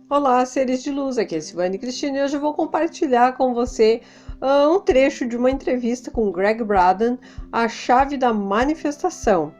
Olá, seres de luz, aqui é Silvane Cristina e hoje eu vou compartilhar com você um trecho de uma entrevista com Greg Braden, A Chave da Manifestação.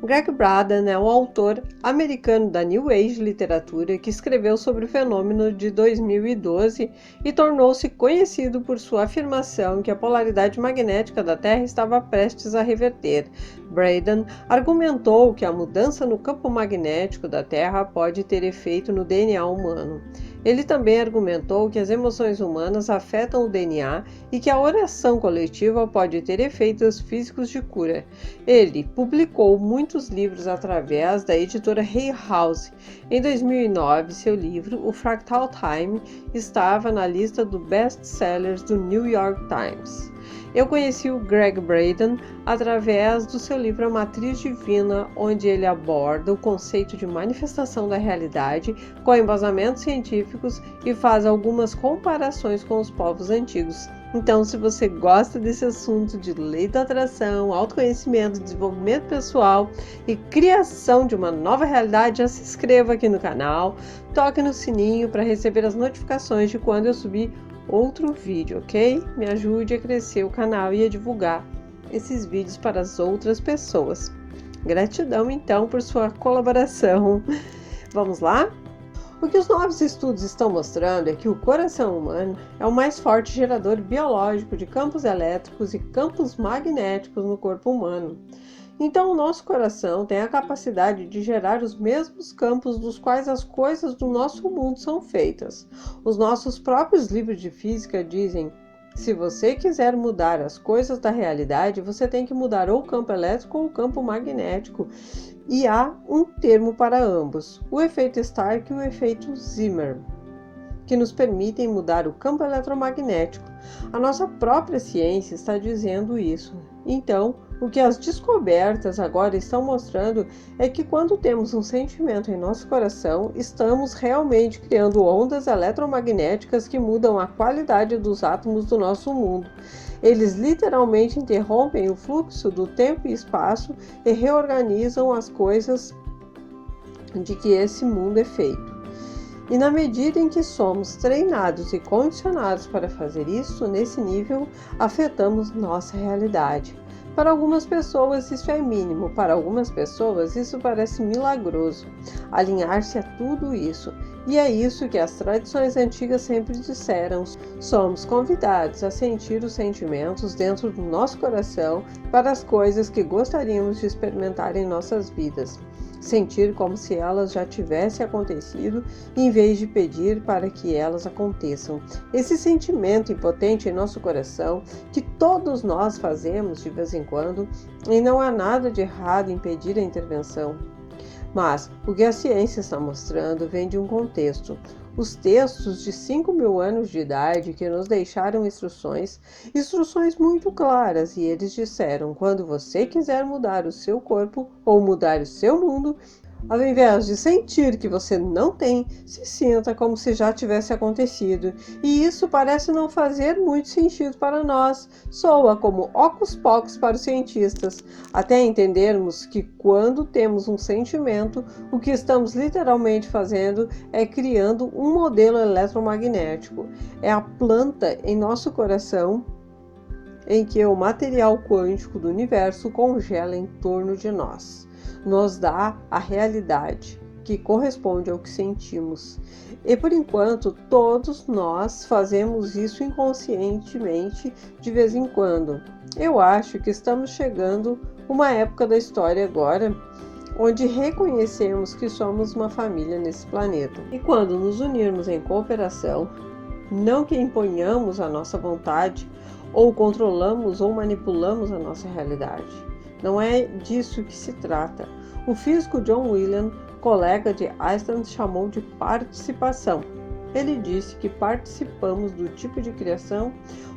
Greg Braden é um autor americano da New Age literatura que escreveu sobre o fenômeno de 2012 e tornou-se conhecido por sua afirmação que a polaridade magnética da Terra estava prestes a reverter. Braden argumentou que a mudança no campo magnético da Terra pode ter efeito no DNA humano. Ele também argumentou que as emoções humanas afetam o DNA e que a oração coletiva pode ter efeitos físicos de cura. Ele publicou muitos livros através da editora Hay House. Em 2009, seu livro, O Fractal Time, estava na lista dos best-sellers do New York Times. Eu conheci o Greg Braden através do seu livro A Matriz Divina, onde ele aborda o conceito de manifestação da realidade com embasamentos científicos e faz algumas comparações com os povos antigos. Então, se você gosta desse assunto de lei da atração, autoconhecimento, desenvolvimento pessoal e criação de uma nova realidade, já se inscreva aqui no canal, toque no sininho para receber as notificações de quando eu subir outro vídeo, ok? Me ajude a crescer o canal e a divulgar esses vídeos para as outras pessoas. Gratidão, então, por sua colaboração. Vamos lá? O que os novos estudos estão mostrando é que o coração humano é o mais forte gerador biológico de campos elétricos e campos magnéticos no corpo humano. Então, o nosso coração tem a capacidade de gerar os mesmos campos dos quais as coisas do nosso mundo são feitas. Os nossos próprios livros de física dizem: se você quiser mudar as coisas da realidade, você tem que mudar ou o campo elétrico ou o campo magnético. E há um termo para ambos, o efeito Stark e o efeito Zimmer, que nos permitem mudar o campo eletromagnético. A nossa própria ciência está dizendo isso. Então, o que as descobertas agora estão mostrando é que quando temos um sentimento em nosso coração, estamos realmente criando ondas eletromagnéticas que mudam a qualidade dos átomos do nosso mundo. Eles literalmente interrompem o fluxo do tempo e espaço e reorganizam as coisas de que esse mundo é feito. E na medida em que somos treinados e condicionados para fazer isso, nesse nível, afetamos nossa realidade. Para algumas pessoas isso é mínimo, para algumas pessoas isso parece milagroso, alinhar-se a tudo isso. E é isso que as tradições antigas sempre disseram. Somos convidados a sentir os sentimentos dentro do nosso coração para as coisas que gostaríamos de experimentar em nossas vidas. Sentir como se elas já tivessem acontecido, em vez de pedir para que elas aconteçam. Esse sentimento impotente em nosso coração, que todos nós fazemos de vez em quando, e não há nada de errado em pedir a intervenção. Mas o que a ciência está mostrando vem de um contexto. Os textos de 5.000 anos de idade que nos deixaram instruções muito claras, e eles disseram: quando você quiser mudar o seu corpo ou mudar o seu mundo, ao invés de sentir que você não tem, se sinta como se já tivesse acontecido. E isso parece não fazer muito sentido para nós. Soa como hocus pocus para os cientistas, até entendermos que quando temos um sentimento, o que estamos literalmente fazendo é criando um modelo eletromagnético. É a planta em nosso coração em que o material quântico do universo congela em torno de nós. Nos dá a realidade que corresponde ao que sentimos. E por enquanto, todos nós fazemos isso inconscientemente de vez em quando. Eu acho que estamos chegando a uma época da história agora onde reconhecemos que somos uma família nesse planeta. E quando nos unirmos em cooperação, não que imponhamos a nossa vontade ou controlamos ou manipulamos a nossa realidade. Não é disso que se trata. O físico John Williams, colega de Einstein, chamou de participação. Ele disse que participamos do tipo de criação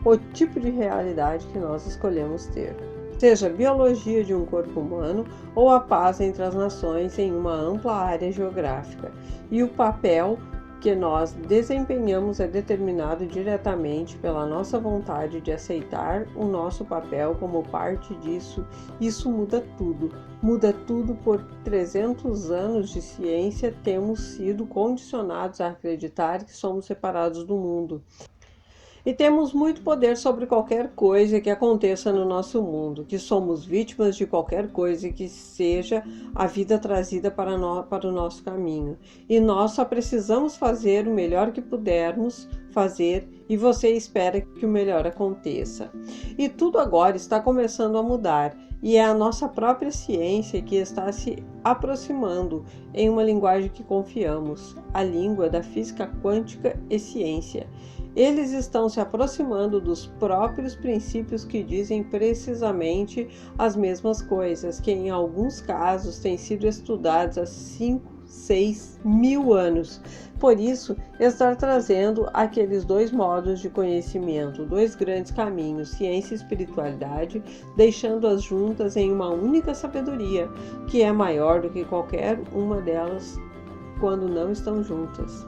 ou tipo de realidade que nós escolhemos ter. Seja a biologia de um corpo humano ou a paz entre as nações em uma ampla área geográfica. E o papel que nós desempenhamos é determinado diretamente pela nossa vontade de aceitar o nosso papel como parte disso. Isso muda tudo. Muda tudo. Por 300 anos de ciência, temos sido condicionados a acreditar que somos separados do mundo. E temos muito poder sobre qualquer coisa que aconteça no nosso mundo, que somos vítimas de qualquer coisa que seja a vida trazida para o nosso caminho. E nós só precisamos fazer o melhor que pudermos fazer, e você espera que o melhor aconteça. E tudo agora está começando a mudar, e é a nossa própria ciência que está se aproximando em uma linguagem que confiamos, a língua da física quântica e ciência. Eles estão se aproximando dos próprios princípios que dizem precisamente as mesmas coisas, que em alguns casos têm sido estudados há 5, 6 mil anos. Por isso, estar trazendo aqueles dois modos de conhecimento, dois grandes caminhos, ciência e espiritualidade, deixando-as juntas em uma única sabedoria, que é maior do que qualquer uma delas quando não estão juntas.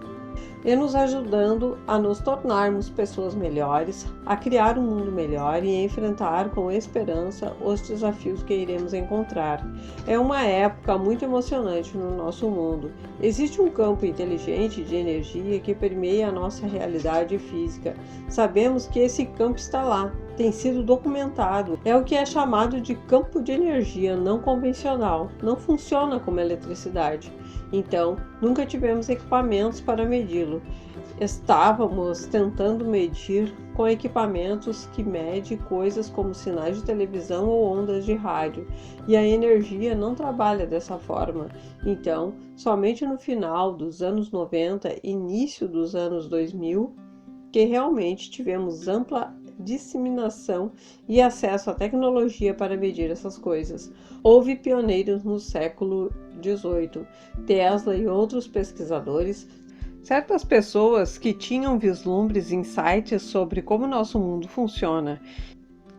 E nos ajudando a nos tornarmos pessoas melhores, a criar um mundo melhor e a enfrentar com esperança os desafios que iremos encontrar. É uma época muito emocionante no nosso mundo. Existe um campo inteligente de energia que permeia a nossa realidade física. Sabemos que esse campo está lá, tem sido documentado. É o que é chamado de campo de energia não convencional. Não funciona como eletricidade. Então, nunca tivemos equipamentos para medi-lo. Estávamos tentando medir com equipamentos que medem coisas como sinais de televisão ou ondas de rádio, e a energia não trabalha dessa forma. Então, somente no final dos anos 90 e início dos anos 2000, que realmente tivemos ampla disseminação e acesso à tecnologia para medir essas coisas. Houve pioneiros no século XVIII, Tesla e outros pesquisadores, certas pessoas que tinham vislumbres, insights sobre como nosso mundo funciona.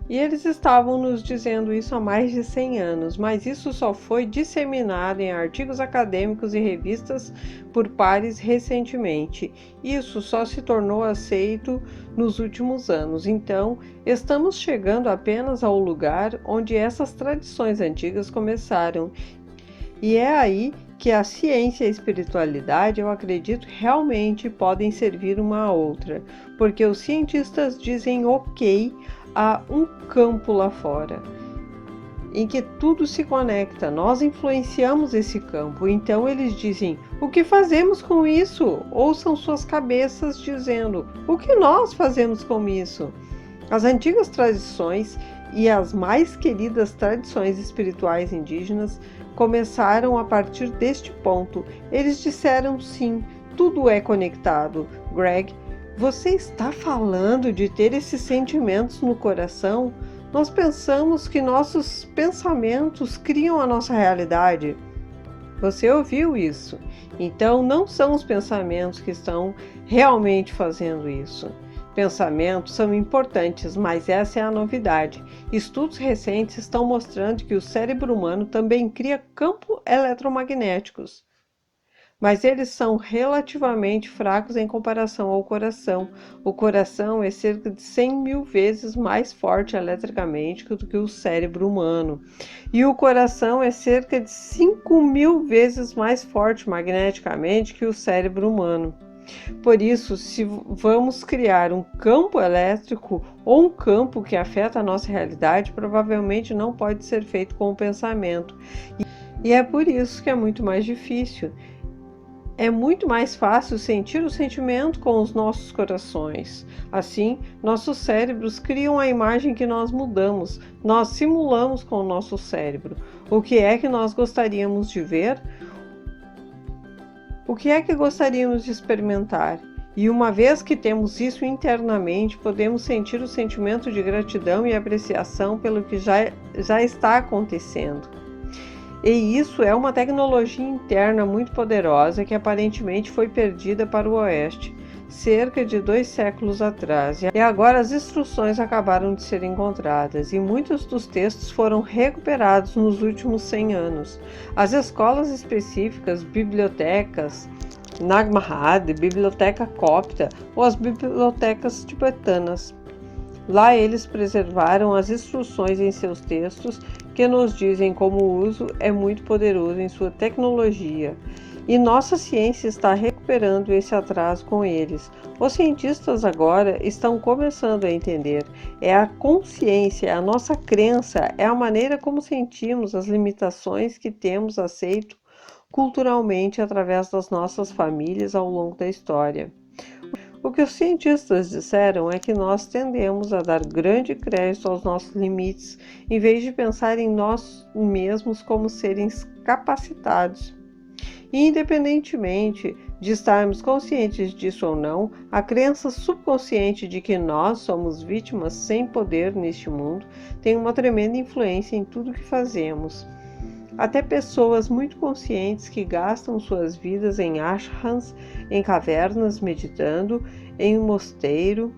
E eles estavam nos dizendo isso há mais de 100 anos, mas isso só foi disseminado em artigos acadêmicos e revistas por pares recentemente. Isso só se tornou aceito nos últimos anos. Então, estamos chegando apenas ao lugar onde essas tradições antigas começaram. E é aí que a ciência e a espiritualidade, eu acredito, realmente podem servir uma à outra, porque os cientistas dizem ok a um campo lá fora, em que tudo se conecta, nós influenciamos esse campo, então eles dizem, o que fazemos com isso? Ouçam suas cabeças dizendo, o que nós fazemos com isso? As antigas tradições e as mais queridas tradições espirituais indígenas começaram a partir deste ponto. Eles disseram sim, tudo é conectado. Greg, você está falando de ter esses sentimentos no coração? Nós pensamos que nossos pensamentos criam a nossa realidade. Você ouviu isso? Então não são os pensamentos que estão realmente fazendo isso. Pensamentos são importantes, mas essa é a novidade. Estudos recentes estão mostrando que o cérebro humano também cria campos eletromagnéticos, mas eles são relativamente fracos em comparação ao coração. O coração é cerca de 100 mil vezes mais forte eletricamente do que o cérebro humano. E o coração é cerca de 5 mil vezes mais forte magneticamente que o cérebro humano. Por isso, se vamos criar um campo elétrico ou um campo que afeta a nossa realidade, provavelmente não pode ser feito com o pensamento. E é por isso que é muito mais difícil. É muito mais fácil sentir o sentimento com os nossos corações. Assim, nossos cérebros criam a imagem que nós mudamos. Nós simulamos com o nosso cérebro. O que é que nós gostaríamos de ver? O que é que gostaríamos de experimentar? E uma vez que temos isso internamente, podemos sentir o sentimento de gratidão e apreciação pelo que já está acontecendo. E isso é uma tecnologia interna muito poderosa que aparentemente foi perdida para o Oeste cerca de 2 séculos atrás. E agora as instruções acabaram de ser encontradas e muitos dos textos foram recuperados nos últimos 100 anos. As escolas específicas, bibliotecas, Nag Hammadi, Biblioteca Copta ou as bibliotecas tibetanas. Lá eles preservaram as instruções em seus textos que nos dizem como o uso é muito poderoso em sua tecnologia. E nossa ciência está recuperando esse atraso com eles. Os cientistas agora estão começando a entender. É a consciência, é a nossa crença, é a maneira como sentimos as limitações que temos aceito culturalmente através das nossas famílias ao longo da história. O que os cientistas disseram é que nós tendemos a dar grande crédito aos nossos limites, em vez de pensar em nós mesmos como seres capacitados. E independentemente de estarmos conscientes disso ou não, a crença subconsciente de que nós somos vítimas sem poder neste mundo tem uma tremenda influência em tudo que fazemos. Até pessoas muito conscientes que gastam suas vidas em ashrams, em cavernas, meditando, em um mosteiro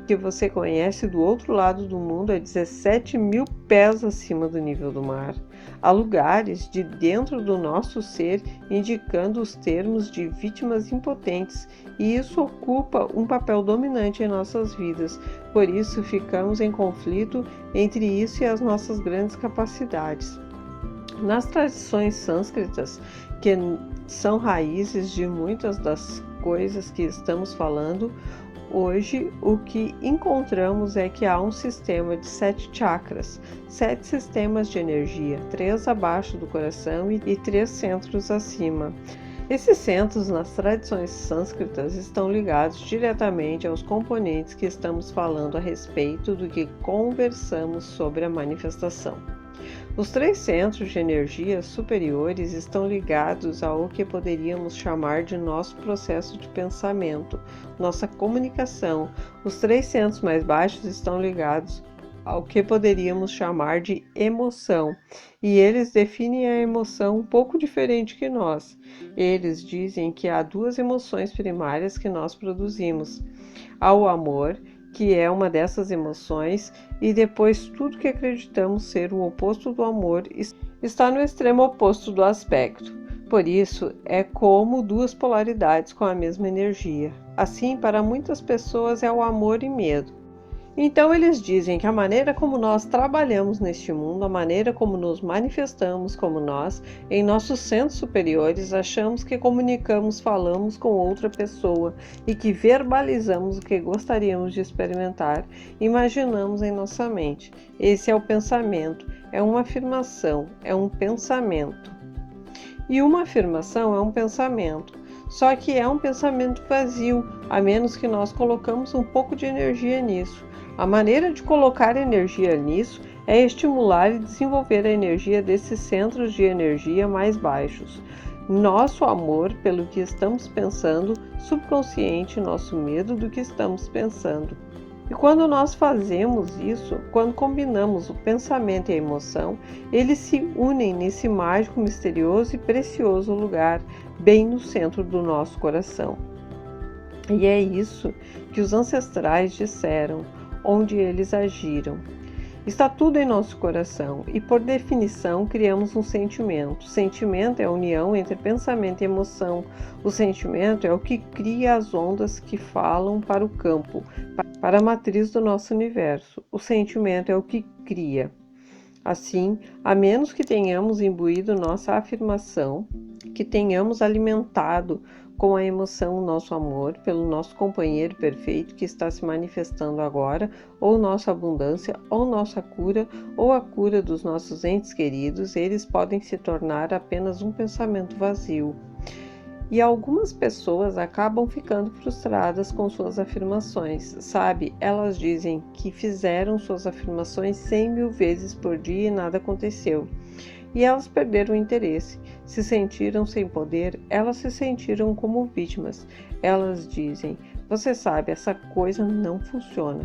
que você conhece do outro lado do mundo a 17.000 pés acima do nível do mar. Há lugares de dentro do nosso ser indicando os termos de vítimas impotentes, e isso ocupa um papel dominante em nossas vidas. Por isso ficamos em conflito entre isso e as nossas grandes capacidades. Nas tradições sânscritas, que são raízes de muitas das coisas que estamos falando, hoje o que encontramos é que há um sistema de 7 chakras, 7 sistemas de energia, 3 abaixo do coração e 3 centros acima. Esses centros nas tradições sânscritas estão ligados diretamente aos componentes que estamos falando a respeito do que conversamos sobre a manifestação. Os 3 centros de energia superiores estão ligados ao que poderíamos chamar de nosso processo de pensamento, nossa comunicação. Os 3 centros mais baixos estão ligados ao que poderíamos chamar de emoção, e eles definem a emoção um pouco diferente que nós. Eles dizem que há 2 emoções primárias que nós produzimos: há o amor, que é uma dessas emoções, e depois tudo que acreditamos ser o oposto do amor está no extremo oposto do aspecto. Por isso, é como 2 polaridades com a mesma energia. Assim, para muitas pessoas é o amor e medo. Então eles dizem que a maneira como nós trabalhamos neste mundo, a maneira como nos manifestamos como nós, em nossos centros superiores, achamos que comunicamos, falamos com outra pessoa e que verbalizamos o que gostaríamos de experimentar, imaginamos em nossa mente. Esse é o pensamento, é uma afirmação, é um pensamento. E uma afirmação é um pensamento. Só que é um pensamento vazio, a menos que nós colocamos um pouco de energia nisso. A maneira de colocar energia nisso é estimular e desenvolver a energia desses centros de energia mais baixos. Nosso amor pelo que estamos pensando, subconsciente, nosso medo do que estamos pensando. E quando nós fazemos isso, quando combinamos o pensamento e a emoção, eles se unem nesse mágico, misterioso e precioso lugar, bem no centro do nosso coração. E é isso que os ancestrais disseram, onde eles agiram. Está tudo em nosso coração e, por definição, criamos um sentimento. Sentimento é a união entre pensamento e emoção. O sentimento é o que cria as ondas que falam para o campo, para a matriz do nosso universo. O sentimento é o que cria. Assim, a menos que tenhamos imbuído nossa afirmação, que tenhamos alimentado com a emoção o nosso amor pelo nosso companheiro perfeito que está se manifestando agora, ou nossa abundância, ou nossa cura, ou a cura dos nossos entes queridos, eles podem se tornar apenas um pensamento vazio. E algumas pessoas acabam ficando frustradas com suas afirmações, sabe? Elas dizem que fizeram suas afirmações 100.000 vezes por dia e nada aconteceu. E elas perderam o interesse, se sentiram sem poder, elas se sentiram como vítimas. Elas dizem, você sabe, essa coisa não funciona.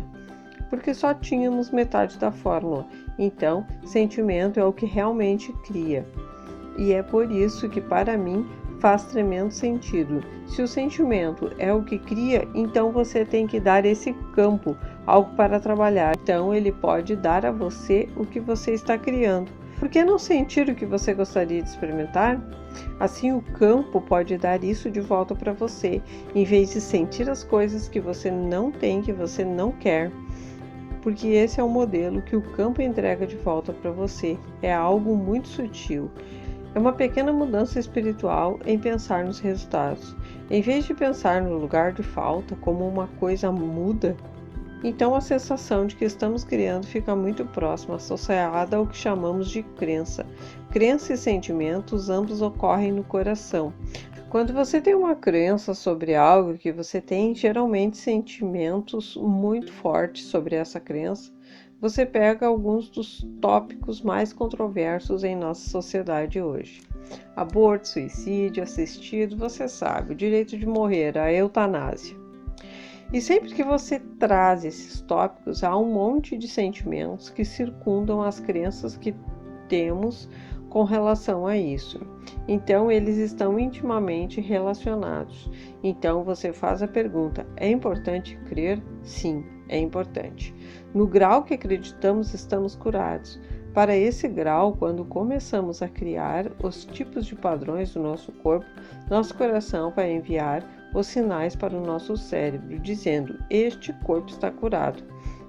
Porque só tínhamos metade da fórmula, então sentimento é o que realmente cria. E é por isso que para mim faz tremendo sentido. Se o sentimento é o que cria, então você tem que dar esse campo, algo para trabalhar. Então ele pode dar a você o que você está criando. Por que não sentir o que você gostaria de experimentar? Assim, o campo pode dar isso de volta para você, em vez de sentir as coisas que você não tem, que você não quer. Porque esse é o modelo que o campo entrega de volta para você. É algo muito sutil. É uma pequena mudança espiritual em pensar nos resultados. Em vez de pensar no lugar de falta como uma coisa muda, então a sensação de que estamos criando fica muito próxima, associada ao que chamamos de crença. Crença e sentimentos ambos ocorrem no coração. Quando você tem uma crença sobre algo que você tem geralmente sentimentos muito fortes sobre essa crença, você pega alguns dos tópicos mais controversos em nossa sociedade hoje. Aborto, suicídio, assistido, você sabe, o direito de morrer, a eutanásia. E sempre que você traz esses tópicos, há um monte de sentimentos que circundam as crenças que temos com relação a isso. Então, eles estão intimamente relacionados. Então, você faz a pergunta: é importante crer? Sim, é importante. No grau que acreditamos, estamos curados. Para esse grau, quando começamos a criar os tipos de padrões do nosso corpo, nosso coração vai enviar os sinais para o nosso cérebro, dizendo: este corpo está curado.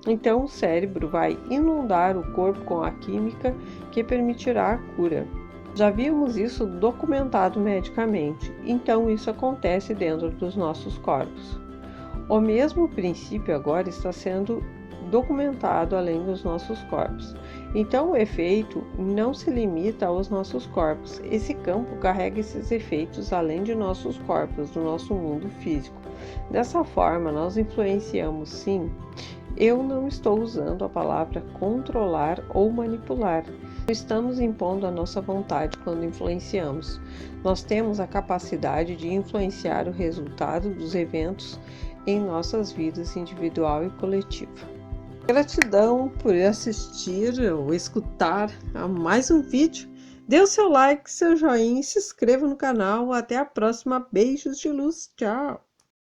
Então o cérebro vai inundar o corpo com a química que permitirá a cura. Já vimos isso documentado medicamente, então isso acontece dentro dos nossos corpos. O mesmo princípio agora está sendo documentado além dos nossos corpos. Então o efeito não se limita aos nossos corpos. Esse campo carrega esses efeitos além de nossos corpos, do nosso mundo físico. Dessa forma, nós influenciamos sim. Eu não estou usando a palavra controlar ou manipular. Não estamos impondo a nossa vontade quando influenciamos. Nós temos a capacidade de influenciar o resultado dos eventos em nossas vidas individual e coletiva. Gratidão por assistir ou escutar a mais um vídeo. Dê o seu like, seu joinha e se inscreva no canal. Até a próxima. Beijos de luz. Tchau!